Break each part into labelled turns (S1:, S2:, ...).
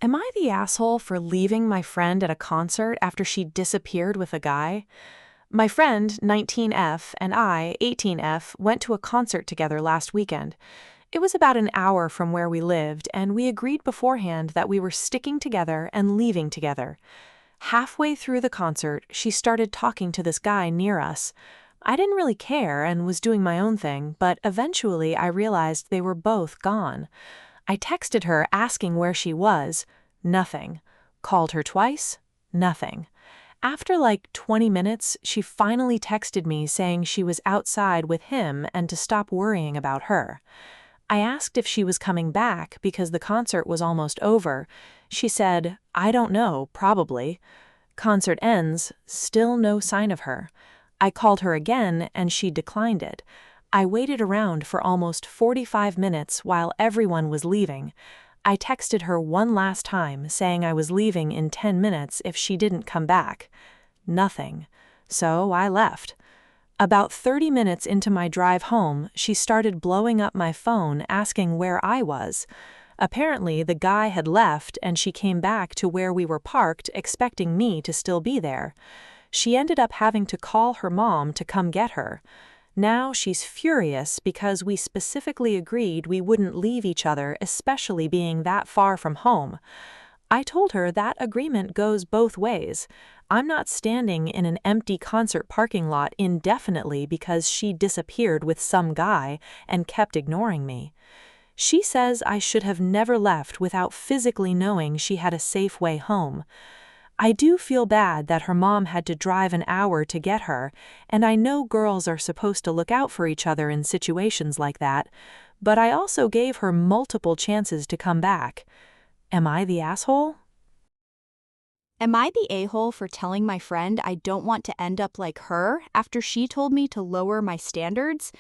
S1: Am I the asshole for leaving my friend at a concert after she disappeared with a guy? My friend, 19F, and I, 18F, went to a concert together last weekend. It was about an hour from where we lived, and we agreed beforehand that we were sticking together and leaving together. Halfway through the concert, she started talking to this guy near us. I didn't really care and was doing my own thing, but eventually I realized they were both gone. I texted her asking where she was. Nothing. Called her twice. Nothing. After like 20 minutes, she finally texted me saying she was outside with him and to stop worrying about her. I asked if she was coming back because the concert was almost over. She said, "I don't know, probably." Concert ends, still no sign of her. I called her again and she declined it. I waited around for almost 45 minutes while everyone was leaving. I texted her one last time saying I was leaving in 10 minutes if she didn't come back. Nothing. So I left. About 30 minutes into my drive home, she started blowing up my phone asking where I was. Apparently, the guy had left and she came back to where we were parked expecting me to still be there. She ended up having to call her mom to come get her. Now she's furious because we specifically agreed we wouldn't leave each other, especially being that far from home. I told her that agreement goes both ways. I'm not standing in an empty concert parking lot indefinitely because she disappeared with some guy and kept ignoring me. She says I should have never left without physically knowing she had a safe way home. I do feel bad that her mom had to drive an hour to get her, and I know girls are supposed to look out for each other in situations like that, but I also gave her multiple chances to come back. Am I the asshole?
S2: Am I the a-hole for telling my friend I don't want to end up like her after she told me to lower my standards?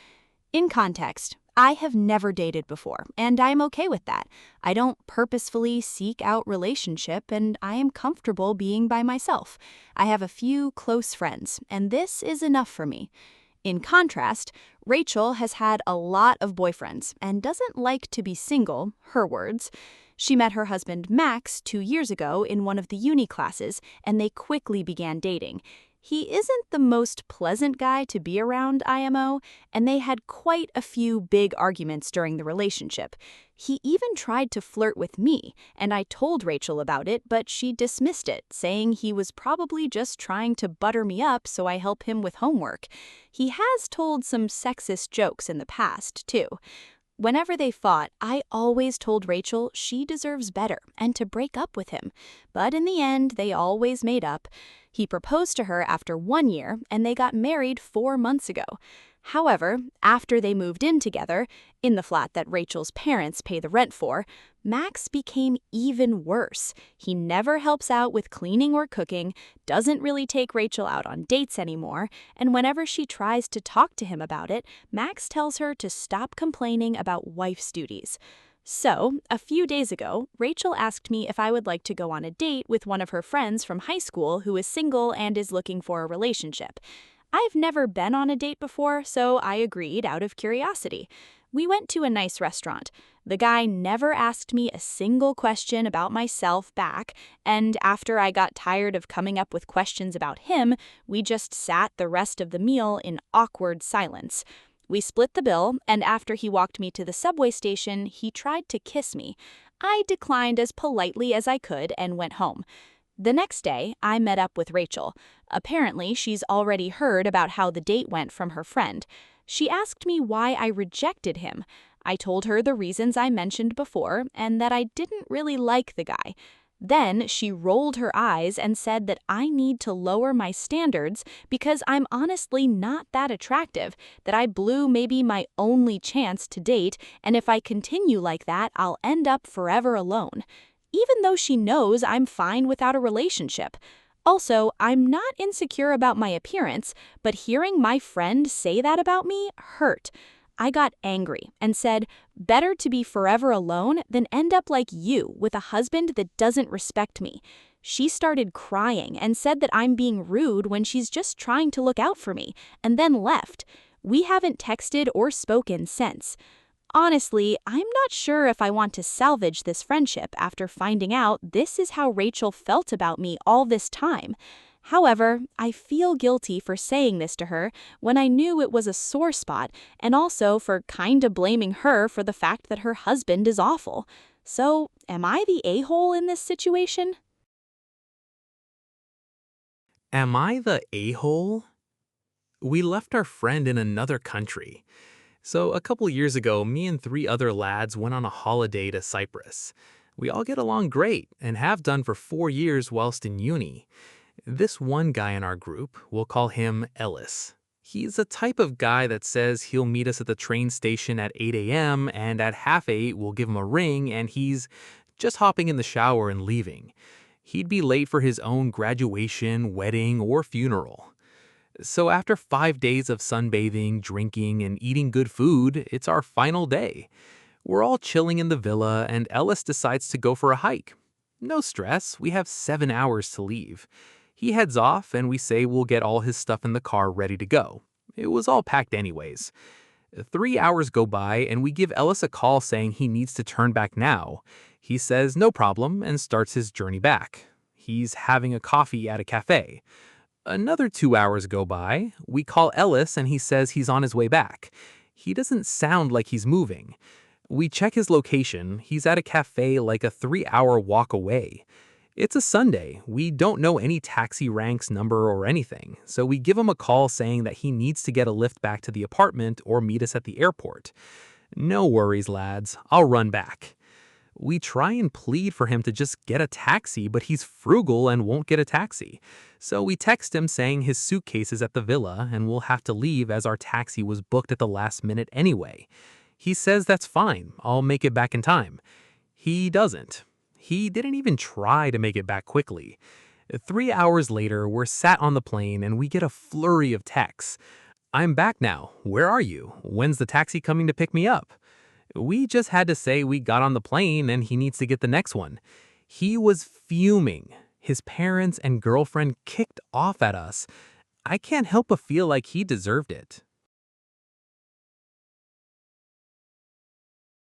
S2: In context, I have never dated before, and I am okay with that. I don't purposefully seek out relationship, and I am comfortable being by myself. I have a few close friends, and this is enough for me. In contrast, Rachel has had a lot of boyfriends and doesn't like to be single, her words. She met her husband Max 2 years ago in one of the uni classes, and they quickly began dating. He isn't the most pleasant guy to be around, IMO, and they had quite a few big arguments during the relationship. He even tried to flirt with me, and I told Rachel about it, but she dismissed it, saying he was probably just trying to butter me up so I help him with homework. He has told some sexist jokes in the past, too. Whenever they fought, I always told Rachel she deserves better and to break up with him. But in the end, they always made up. He proposed to her after 1 year, and they got married 4 months ago. However, after they moved in together, in the flat that Rachel's parents pay the rent for, Max became even worse. He never helps out with cleaning or cooking, doesn't really take Rachel out on dates anymore, and whenever she tries to talk to him about it, Max tells her to stop complaining about wife's duties. So, a few days ago, Rachel asked me if I would like to go on a date with one of her friends from high school who is single and is looking for a relationship. I've never been on a date before, so I agreed out of curiosity. We went to a nice restaurant. The guy never asked me a single question about myself back, and after I got tired of coming up with questions about him, we just sat the rest of the meal in awkward silence. We split the bill, and after he walked me to the subway station, he tried to kiss me. I declined as politely as I could and went home. The next day, I met up with Rachel. Apparently, she's already heard about how the date went from her friend. She asked me why I rejected him. I told her the reasons I mentioned before and that I didn't really like the guy. Then she rolled her eyes and said that I need to lower my standards because I'm honestly not that attractive, that I blew maybe my only chance to date, and if I continue like that, I'll end up forever alone. Even though she knows I'm fine without a relationship. Also, I'm not insecure about my appearance, but hearing my friend say that about me hurt. I got angry and said, better to be forever alone than end up like you with a husband that doesn't respect me. She started crying and said that I'm being rude when she's just trying to look out for me, and then left. We haven't texted or spoken since. Honestly, I'm not sure if I want to salvage this friendship after finding out this is how Rachel felt about me all this time. However, I feel guilty for saying this to her when I knew it was a sore spot, and also for kinda blaming her for the fact that her husband is awful. So, am I the a-hole in this situation?
S3: Am I the a-hole? We left our friend in another country. So, a couple years ago, me and 3 other lads went on a holiday to Cyprus. We all get along great and have done for 4 years whilst in uni. This one guy in our group, we'll call him Ellis. He's a type of guy that says he'll meet us at the train station at 8 a.m. and at half 8 we'll give him a ring and he's just hopping in the shower and leaving. He'd be late for his own graduation, wedding, or funeral. So after 5 days of sunbathing, drinking, and eating good food, it's our final day. We're all chilling in the villa, and Ellis decides to go for a hike. No stress, we have 7 hours to leave. He heads off, and we say we'll get all his stuff in the car ready to go. It was all packed anyways. 3 hours go by, and we give Ellis a call saying he needs to turn back now. He says no problem and starts his journey back. He's having a coffee at a cafe. Another 2 hours go by. We call Ellis and he says he's on his way back. He doesn't sound like he's moving. We check his location. He's at a cafe like a 3 hour walk away. It's a Sunday. We don't know any taxi ranks number or anything, so we give him a call saying that he needs to get a lift back to the apartment or meet us at the airport. No worries, lads. I'll run back. We try and plead for him to just get a taxi, but he's frugal and won't get a taxi. So we text him saying his suitcase is at the villa and we'll have to leave as our taxi was booked at the last minute anyway. He says that's fine, I'll make it back in time. He doesn't. He didn't even try to make it back quickly. 3 hours later, we're sat on the plane and we get a flurry of texts. I'm back now. Where are you? When's the taxi coming to pick me up? We just had to say we got on the plane and he needs to get the next one. He was fuming. His parents and girlfriend kicked off at us. I can't help but feel like he deserved it.